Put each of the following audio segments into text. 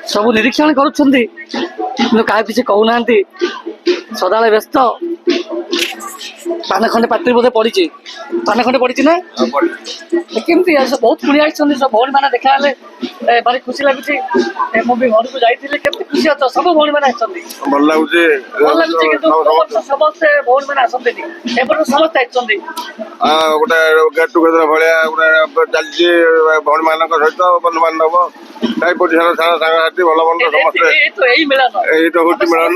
सब निरीक्षण करुछंती क्या किसी कहूना सदा व्यस्त पान खंडे पार्टी बोधे पड़ी पान खंडे पड़ी ना केमती बहुत कुड़िया सब भौणी मैंने देखा भारी खुशी लगुच मुझे घर को जाइए केमती खुशी अच्छ सब भौणी मैंने भल लगुच समस्ते भौणी मैंने आसती समस्ते आसती गोटे गेट टुगेदर भाया चलती भौणी मान सहित बंधु बांधव भाई पड़ोसी सांगसाथी भल मंद समस्ते यही मिलन यही तो हूँ मिलन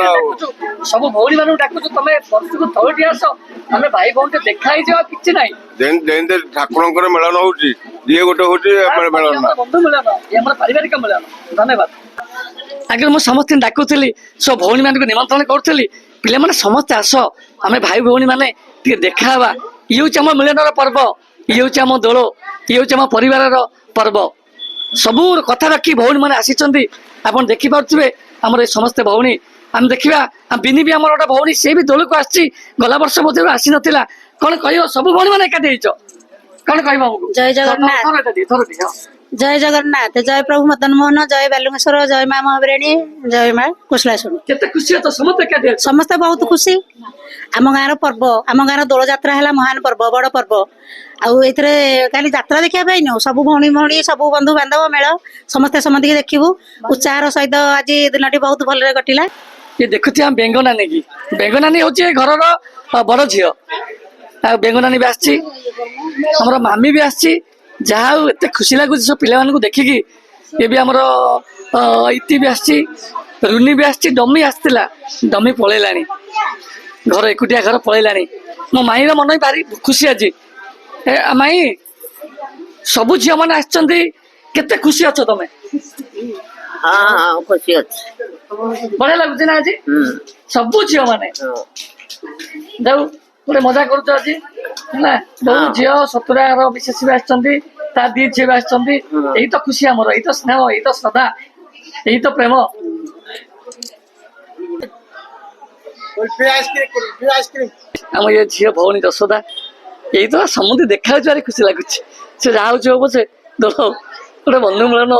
सब भौणी मान डाकुच तुम वर्ष को थोड़ी आस आम भाई भौणी देखाई कि ना जेमती ठाकुर मिलन हो गोटे हूँ मिलन बंधु मिलन ये पारिवारिक मिलन धन्यवाद आगे मुझे समस्त डाकुली सब भौणी मान निमंत्रण करी पे समस्ते आस आम भाई भौणी मैंने देखा ये हूँ आम मिलन पर्व ये हूँ आम दोल ये हूँ आम परिवार पर्व सबू कथा रखी भौणी मैंने आसी आप देखिपे आम समस्ते भौणी आम देखा बिनी भी आम गोटे भौणी सी भी दोल को आसी गला वर्ष बोध आसी नाला कौन कह सब भौणी मैंने एकाठी कौन कह जय जगन्नाथ जय जगन्नाथ जय प्रभु मदन मोहन जय बालुंगेश्वर जय माँ महावीराणी जय माँ कुशलाशुणी केते खुशी तो समस्ते बहुत खुशी आम गाँव पर्व आम गाँव दोल जात्रा है महान पर्व बड़ पर्व खाली जात्रा देखा नु सब भौणी भौणी सब बंधु बांधव मेल समस्ते समझ देखू उत्साह सहित आज दिन बहुत भल कटिला ये देखुती हम बेंगनानी की बेंगनानी हूँ घर बड़ झी बेंगनानी भी आसी मामी भी आसी जहाँ एत खुशी लगुच सब पे देखिकी ये भी आमर इति भी आसी रुनी भी आसी डमी आसला डमी पलैला घर एकुटिया घर पलैला मो माईर मन भी भारी खुशी आज माई सब झील मैंने आते खुशी अच्छ तुम हाँ खुशी अच्छे बढ़िया लगुच ना आज सब झील मैंने जाऊ गोटे मजा करुच आज है बहुत झील सतुरार विशेष भी आसता दी झी भी आसती यही तो खुशी आमर यही तो स्नेह यही तो श्रद्धा यही तो प्रेम आम ये झील भौणी यशोदा यही तो समुद्र देखा भारी खुशी लगुच से जहाँ हो पचे दोल गोटे बंधु मिलन हो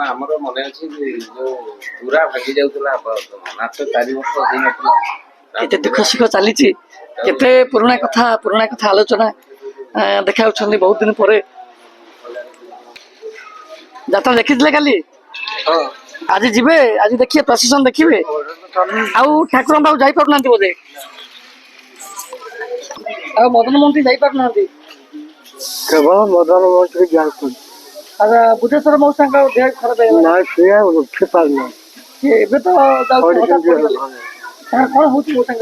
आमर मन अच्छी जो पूरा भांगी जाऊला नाच 4 वर्ष केते दुख सुख चली केते पुराना कथा आलोचना देखा बहुत दिन पर जात्रा देखी काली आज जीवे आज देखिए प्रशासन देखिए आउ ठाकुर पाक जाई पार नांती बोधे आ मदन मंत्री जाई पार नांती केवल मदन मंत्री जाती बुद्धेश्वर मौसा देह खराब ना से उठी पारना एबे तो कौन होती मौसा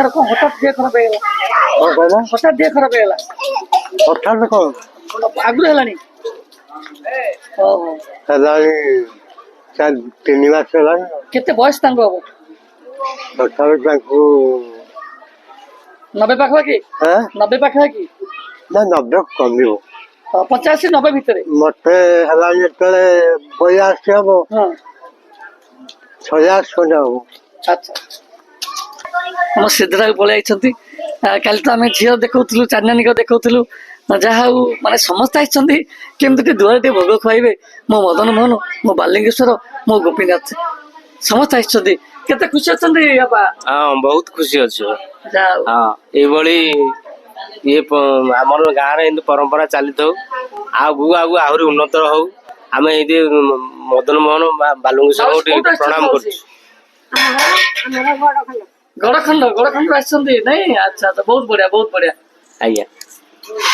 कौन हठात देह खराब हठात देह खराब हठात कौन आगु है तीन मास केते बयस हम तथापि 90 पाखापाखि 90 पाखापाखि ना 90 कम 85 90 भितर मत है 82 हम 66 हम अच्छा हम सिद्धरा पलि कल तो आम झील देखु चांदनी देखु जहाँ माने समस्त आई केमती दुआर टे भोग खुआबे मो मदन मोहन मो बालिंगेश्वर मो गोपीनाथ समस्त आई केते खुशी अच्छा हाँ बहुत खुशी अच्छे हाँ ये आमर गाँव में परंपरा चली था आगु आगु आहरी उन्नत हो आम ये मदन मोहन बालुंगेश्वर प्रणाम कर गड़खंड नहीं अच्छा अच्छा बहुत बढ़िया आज्ञा।